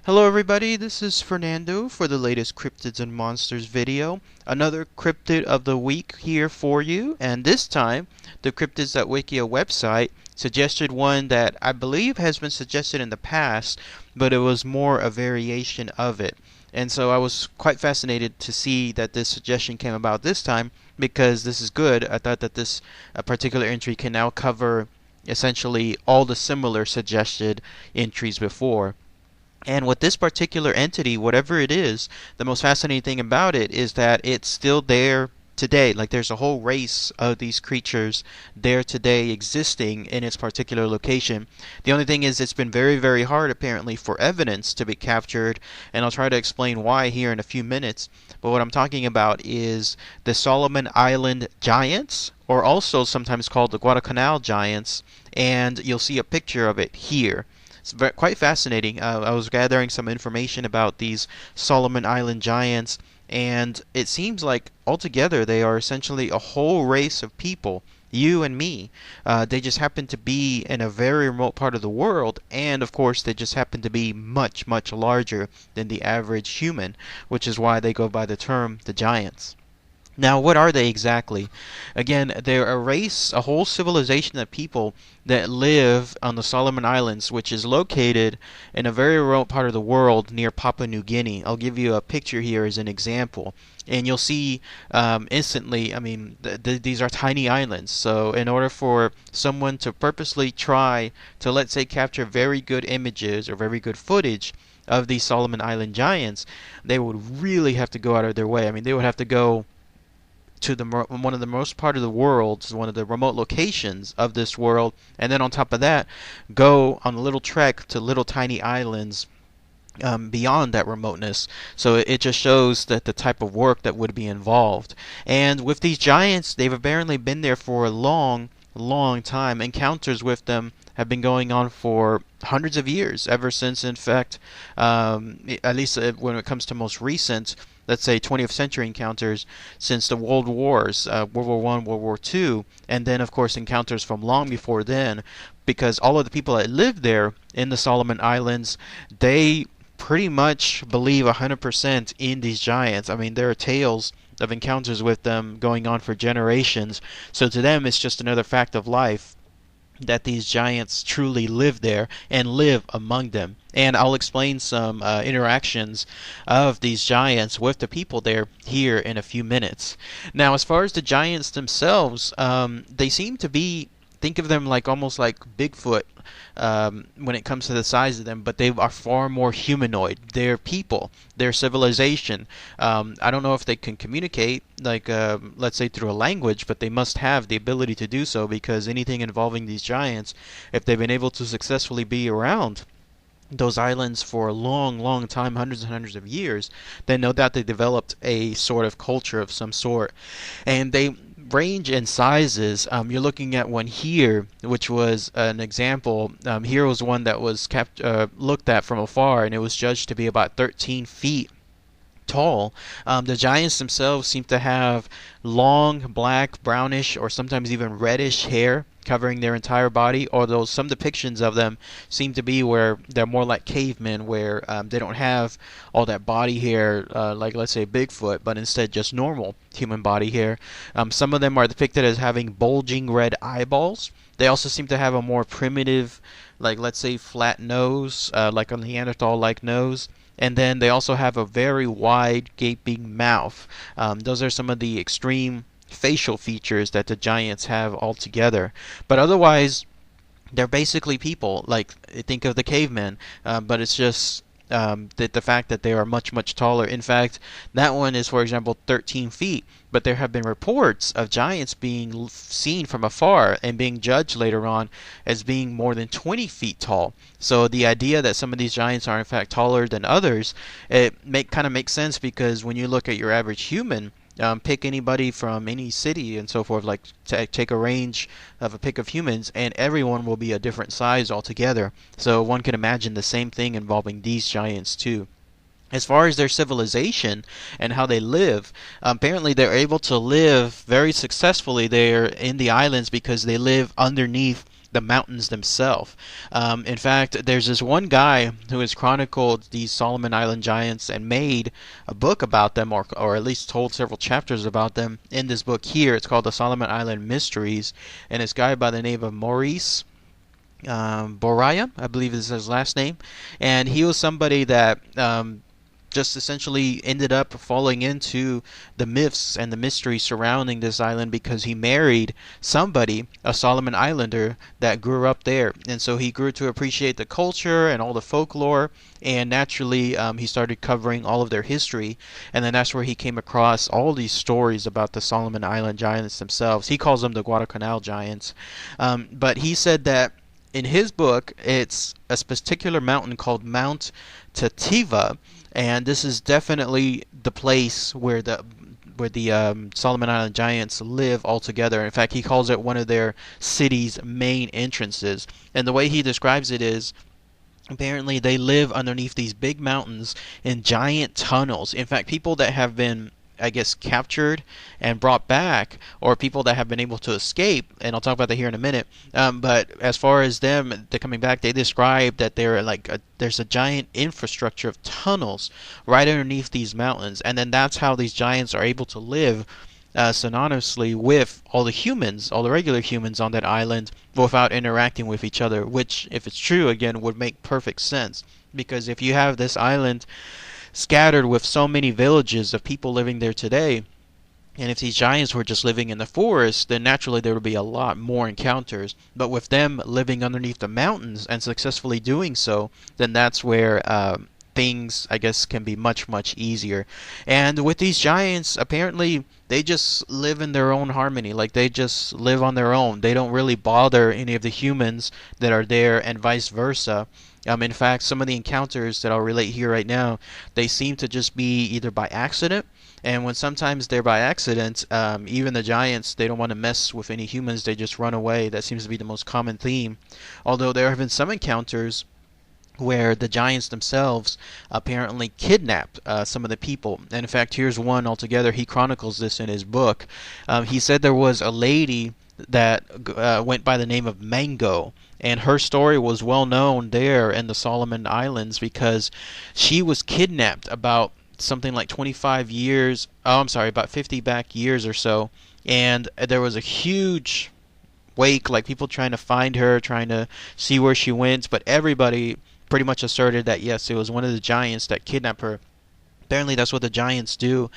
Hello everybody, this is Fernando for the latest Cryptids and Monsters video. Another Cryptid of the week here for you, and this time the Cryptids.wikia website suggested one that I believe has been suggested in the past, but it was more a variation of it. And so I was quite fascinated to see that this suggestion came about this time because this is good. I thought that this particular entry can now cover essentially all the similar suggested entries before. And with this particular entity, whatever it is, the most fascinating thing about it is that it's still there today. Like there's a whole race of these creatures there today existing in its particular location. The only thing is it's been very, very hard apparently for evidence to be captured, and I'll try to explain why here in a few minutes. But what I'm talking about is the Solomon Island giants, or also sometimes called the Guadalcanal giants, and you'll see a picture of it here. It's quite fascinating. I was gathering some information about these Solomon Island giants, and it seems like altogether they are essentially a whole race of people, you and me. They just happen to be in a very remote part of the world, and of course they just happen to be much, much larger than the average human, which is why they go by the term the giants. Now, what are they exactly? Again, they're a race, a whole civilization of people that live on the Solomon Islands, which is located in a very remote part of the world near Papua New Guinea. I'll give you a picture here as an example. And you'll see instantly, I mean, these are tiny islands. So in order for someone to purposely try to, let's say, capture very good images or very good footage of these Solomon Island giants, they would really have to go out of their way. I mean, they would have to go to one of the most part of the world, one of the remote locations of this world, and then on top of that, go on a little trek to little tiny islands beyond that remoteness. So it just shows that the type of work that would be involved. And with these giants, they've apparently been there for a long, long time. Encounters with them have been going on for hundreds of years, ever since, in fact, at least when it comes to most recent, let's say 20th century encounters, since the World Wars, World War I, World War II, and then of course encounters from long before then, because all of the people that live there in the Solomon Islands, they pretty much believe 100% in these giants. I mean, there are tales of encounters with them going on for generations, so to them it's just another fact of life that these giants truly live there and live among them. And I'll explain some interactions of these giants with the people there here in a few minutes. Now, as far as the giants themselves, they seem to be, think of them like almost like Bigfoot when it comes to the size of them, but they are far more humanoid. They're people. They're civilization. I don't know if they can communicate, like let's say through a language, but they must have the ability to do so, because anything involving these giants, if they've been able to successfully be around those islands for a long, long time, hundreds and hundreds of years, then no doubt they developed a sort of culture of some sort. And they range in sizes. You're looking at one here, which was an example. Here was one that was looked at from afar, and it was judged to be about 13 feet tall. The giants themselves seem to have long, black, brownish, or sometimes even reddish hair covering their entire body, although some depictions of them seem to be where they're more like cavemen, where they don't have all that body hair like, let's say, Bigfoot, but instead just normal human body hair. Some of them are depicted as having bulging red eyeballs. They also seem to have a more primitive, like, let's say, flat nose, like a Neanderthal-like nose. And then they also have a very wide, gaping mouth. Those are some of the extreme facial features that the giants have altogether. But otherwise, they're basically people. Like, think of the cavemen, but it's just the fact that they are much, much taller. In fact, that one is, for example, 13 feet. But there have been reports of giants being seen from afar and being judged later on as being more than 20 feet tall. So the idea that some of these giants are in fact taller than others, it kind of makes sense, because when you look at your average human, pick anybody from any city and so forth, like take a range of a pick of humans, and everyone will be a different size altogether. So one can imagine the same thing involving these giants too. As far as their civilization and how they live, apparently they're able to live very successfully there in the islands because they live underneath the mountains themselves. In fact, there's this one guy who has chronicled these Solomon Island giants and made a book about them, or at least told several chapters about them in this book here. It's called the Solomon Island Mysteries, and this guy by the name of Maurice Boraya, I believe is his last name, and he was somebody that just essentially ended up falling into the myths and the mystery surrounding this island because he married somebody, a Solomon Islander, that grew up there. And so he grew to appreciate the culture and all the folklore, and naturally he started covering all of their history. And then that's where he came across all these stories about the Solomon Island giants themselves. He calls them the Guadalcanal giants. But he said that in his book, it's a particular mountain called Mount Tativa, and this is definitely the place where the Solomon Island giants live all together. In fact, he calls it one of their city's main entrances. And the way he describes it is, apparently they live underneath these big mountains in giant tunnels. In fact, people that have been, I guess, captured and brought back, or people that have been able to escape, and I'll talk about that here in a minute, but as far as them, they're coming back, they describe that they're there's a giant infrastructure of tunnels right underneath these mountains, and then that's how these giants are able to live synonymously with all the humans, all the regular humans on that island, without interacting with each other, which, if it's true, again, would make perfect sense. Because if you have this island scattered with so many villages of people living there today, and if these giants were just living in the forest, then naturally there would be a lot more encounters. But with them living underneath the mountains and successfully doing so, then that's where things, I guess, can be much, much easier. And with these giants, apparently they just live in their own harmony. Like, they just live on their own. They don't really bother any of the humans that are there, and vice versa. In fact, some of the encounters that I'll relate here right now, they seem to just be either by accident, and when sometimes they're by accident, even the giants, they don't want to mess with any humans, they just run away. That seems to be the most common theme. Although there have been some encounters where the giants themselves apparently kidnapped some of the people. And in fact, here's one altogether. He chronicles this in his book. He said there was a lady that went by the name of Mango, and her story was well known there in the Solomon Islands because she was kidnapped about something like 25 years, about 50 back years or so, and there was a huge wake, like people trying to find her, trying to see where she went, but everybody pretty much asserted that yes, it was one of the giants that kidnapped her. Apparently that's what the giants do.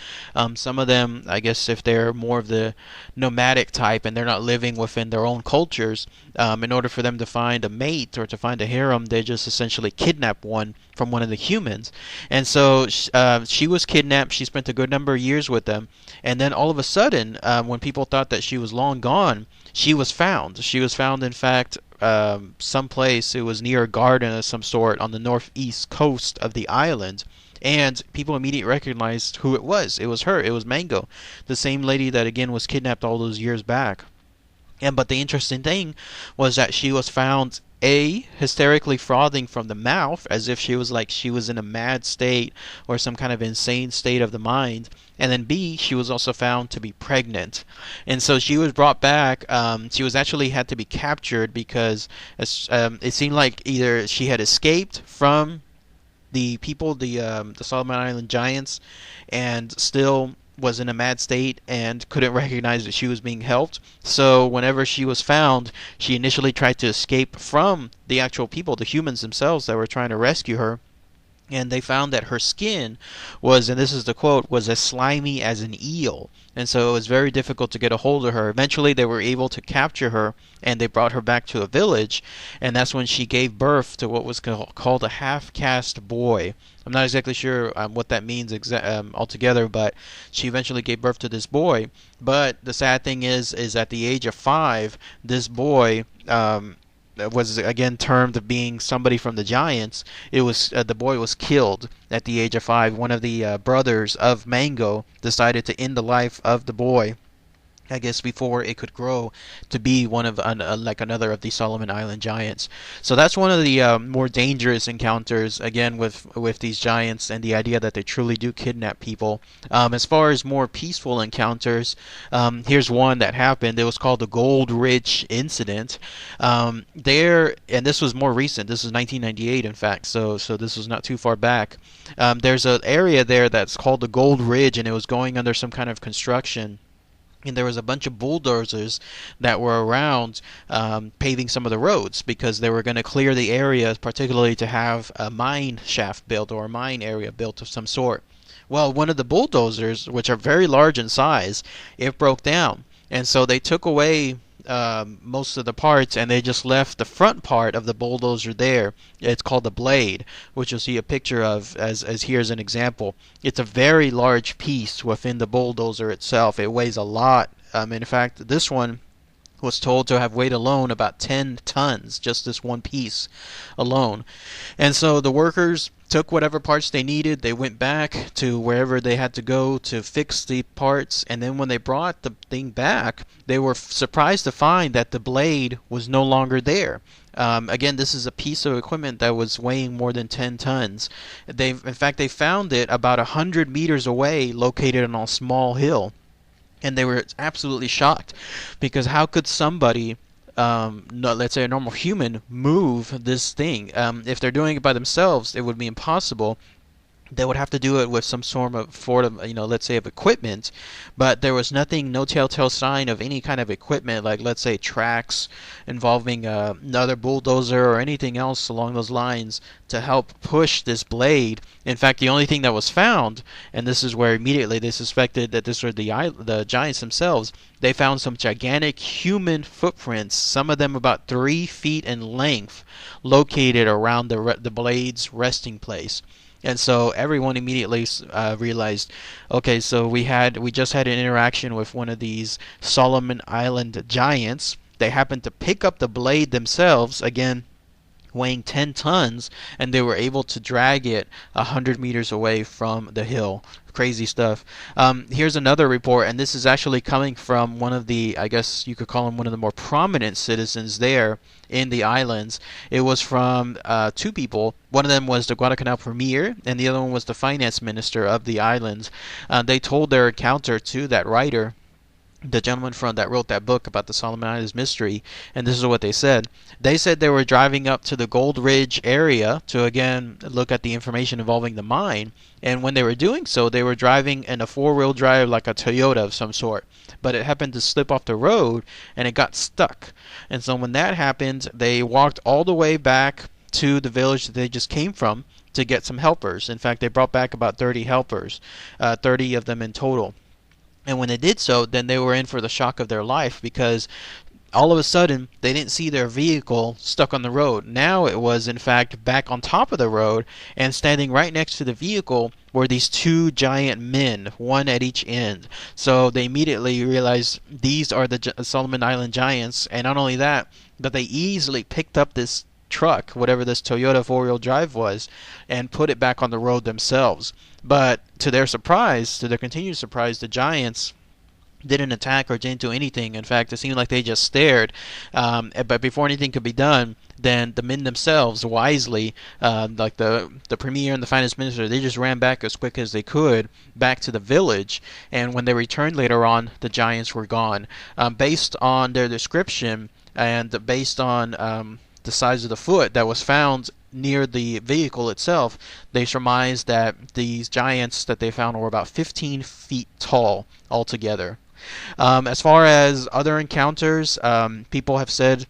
Some of them, I guess, if they're more of the nomadic type and they're not living within their own cultures, in order for them to find a mate or to find a harem, they just essentially kidnap one from one of the humans. And so she was kidnapped. She spent a good number of years with them. And then all of a sudden, when people thought that she was long gone, she was found. She was found, in fact, someplace. It was near a garden of some sort on the northeast coast of the island. And people immediately recognized who it was. It was her. It was Mango, the same lady that again was kidnapped all those years back. But the interesting thing was that she was found hysterically frothing from the mouth, as if she was in a mad state or some kind of insane state of the mind. And then B, she was also found to be pregnant. And so she was brought back. She was actually had to be captured because it seemed like either she had escaped from the people, the Solomon Island giants, and still was in a mad state and couldn't recognize that she was being helped. So whenever she was found, she initially tried to escape from the actual people, the humans themselves that were trying to rescue her. And they found that her skin was, and this is the quote, was as slimy as an eel. And so it was very difficult to get a hold of her. Eventually they were able to capture her, and they brought her back to a village. And that's when she gave birth to what was called a half-caste boy. I'm not exactly sure what that means altogether, but she eventually gave birth to this boy. But the sad thing is at the age of 5, this boy was again termed being somebody from the giants. It was the boy was killed at the age of 5. One of the brothers of Mango decided to end the life of the boy, I guess before it could grow to be one of like another of the Solomon Island giants. So that's one of the more dangerous encounters again with these giants, and the idea that they truly do kidnap people. As far as more peaceful encounters, here's one that happened. It was called the Gold Ridge Incident. There, and this was more recent. This was 1998, in fact. So this was not too far back. There's an area there that's called the Gold Ridge, and it was going under some kind of construction. And there was a bunch of bulldozers that were around paving some of the roads because they were going to clear the area, particularly to have a mine shaft built or a mine area built of some sort. Well, one of the bulldozers, which are very large in size, it broke down. And so they took away most of the parts, and they just left the front part of the bulldozer there. It's called the blade, which you'll see a picture of as here's an example. It's a very large piece within the bulldozer itself. It weighs a lot. In fact, this one was told to have weighed alone about 10 tons, just this one piece alone. And so the workers took whatever parts they needed, they went back to wherever they had to go to fix the parts, and then when they brought the thing back, they were surprised to find that the blade was no longer there. Again, this is a piece of equipment that was weighing more than 10 tons. In fact, they found it about 100 meters away, located on a small hill. And they were absolutely shocked, because how could somebody, let's say a normal human, move this thing? If they're doing it by themselves, it would be impossible. They would have to do it with some sort of, let's say of equipment, but there was nothing, no telltale sign of any kind of equipment, like let's say tracks involving another bulldozer or anything else along those lines to help push this blade. In fact, the only thing that was found, and this is where immediately they suspected that this were the giants themselves, they found some gigantic human footprints, some of them about 3 feet in length, located around the blade's resting place. And so everyone immediately realized, okay, so we just had an interaction with one of these Solomon Island giants. They happened to pick up the blade themselves, again weighing 10 tons, and they were able to drag it 100 meters away from the hill. Crazy stuff. Here's another report, and this is actually coming from one of the, I guess you could call him one of the more prominent citizens there in the islands. It was from 2 people. One of them was the Guadalcanal premier, and the other one was the finance minister of the islands. They told their encounter to that writer, the gentleman that wrote that book about the Solomon Islands mystery, and this is what they said. They said they were driving up to the Gold Ridge area to again look at the information involving the mine, and when they were doing so, they were driving in a 4-wheel drive like a Toyota of some sort, but it happened to slip off the road and it got stuck. And so when that happened, they walked all the way back to the village that they just came from to get some helpers. In fact, they brought back about 30 helpers, 30 of them in total. And when they did so, then they were in for the shock of their life, because all of a sudden they didn't see their vehicle stuck on the road. Now it was in fact back on top of the road, and standing right next to the vehicle were these 2 giant men, one at each end. So they immediately realized these are the Solomon Island giants, and not only that, but they easily picked up this truck, whatever this Toyota 4-wheel drive was, and put it back on the road themselves. But to their surprise, to their continued surprise, the giants didn't attack or didn't do anything. In fact, it seemed like they just stared. But before anything could be done, then the men themselves wisely, like the premier and the finance minister, they just ran back as quick as they could back to the village. And when they returned later on, the giants were gone. Based on their description and based on the size of the foot that was found near the vehicle itself, they surmised that these giants that they found were about 15 feet tall altogether. As far as other encounters, people have said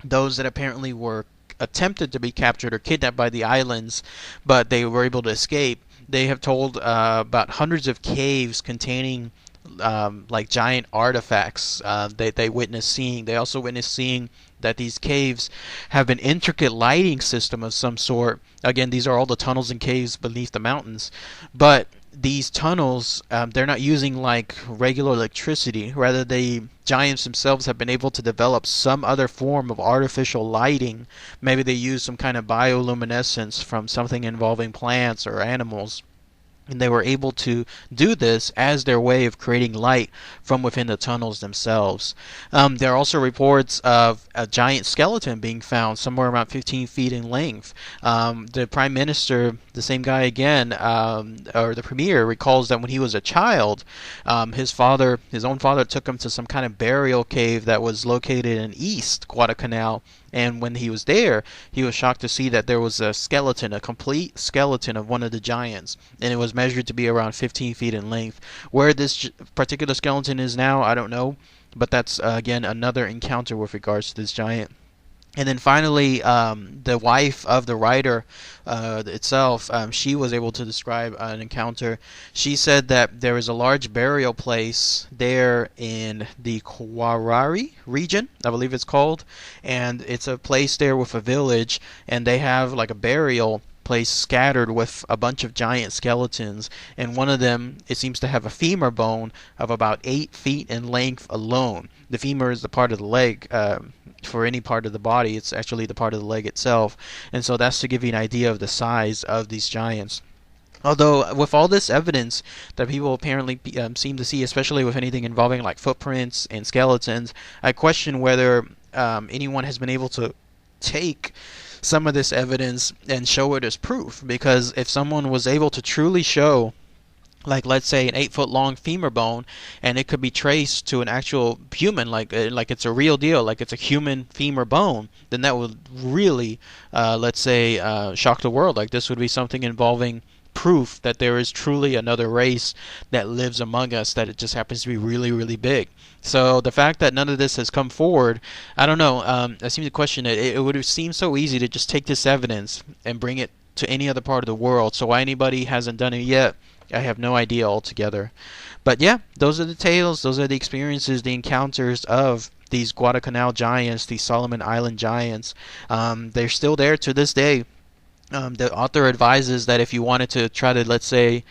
those that apparently were attempted to be captured or kidnapped by the islands, but they were able to escape. They have told about hundreds of caves containing like giant artifacts they witnessed seeing. They also witnessed seeing that these caves have an intricate lighting system of some sort. Again, these are all the tunnels and caves beneath the mountains, but these tunnels, they're not using like regular electricity. Rather, the giants themselves have been able to develop some other form of artificial lighting. Maybe they use some kind of bioluminescence from something involving plants or animals. And they were able to do this as their way of creating light from within the tunnels themselves. There are also reports of a giant skeleton being found somewhere around 15 feet in length. The Prime Minister, the same guy again, or the Premier, recalls that when he was a child, his own father, took him to some kind of burial cave that was located in East Guadalcanal. And when he was there, he was shocked to see that there was a skeleton, a complete skeleton of one of the giants. And it was measured to be around 15 feet in length. Where this particular skeleton is now, I don't know. But that's, again, another encounter with regards to this giant. And then finally, the wife of the writer itself, she was able to describe an encounter. She said that there is a large burial place there in the Kwarari region, I believe it's called. And it's a place there with a village, and they have like a burial place scattered with a bunch of giant skeletons, and one of them, it seems to have a femur bone of about 8 feet in length alone. The femur is the part of the leg. For any part of the body, it's actually the part of the leg itself, and so that's to give you an idea of the size of these giants. Although, with all this evidence that people apparently seem to see, especially with anything involving like footprints and skeletons, I question whether anyone has been able to take some of this evidence and show it as proof. Because if someone was able to truly show, like, let's say, an 8-foot long femur bone, and it could be traced to an actual human, like it's a real deal, like it's a human femur bone, then that would really, let's say, shock the world. Like, this would be something involving proof that there is truly another race that lives among us, that it just happens to be really, really big. So the fact that none of this has come forward, I don't know, I seem to question it. It would have seemed so easy to just take this evidence and bring it to any other part of the world. So why anybody hasn't done it yet, I have no idea altogether. But yeah, those are the tales, those are the experiences, the encounters of these Guadalcanal giants, these Solomon Island giants. They're still there to this day. The author advises that if you wanted to try to, let's say,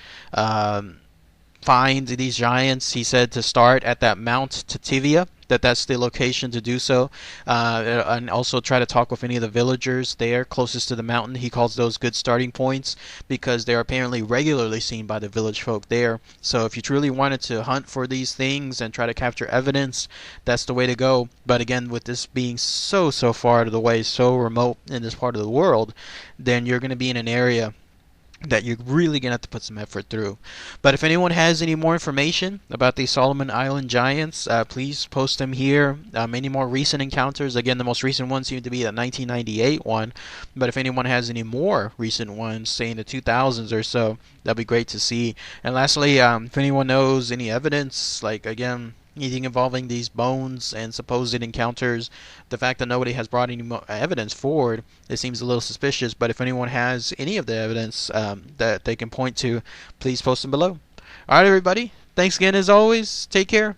find these giants, he said to start at that Mount Tativia, that's the location to do so, and also try to talk with any of the villagers there closest to the mountain. He calls those good starting points because they're apparently regularly seen by the village folk there. So if you truly wanted to hunt for these things and try to capture evidence, that's the way to go. But again, with this being so far out of the way, so remote in this part of the world, then you're going to be in an area that you're really going to have to put some effort through. But if anyone has any more information about these Solomon Island giants, please post them here. Any more recent encounters, again, the most recent one seemed to be the 1998 one, but if anyone has any more recent ones, say in the 2000s or so, that'd be great to see. And lastly, if anyone knows any evidence, like, again, anything involving these bones and supposed encounters, the fact that nobody has brought any evidence forward, it seems a little suspicious. But if anyone has any of the evidence that they can point to, please post them below. Alright, everybody, thanks again as always. Take care.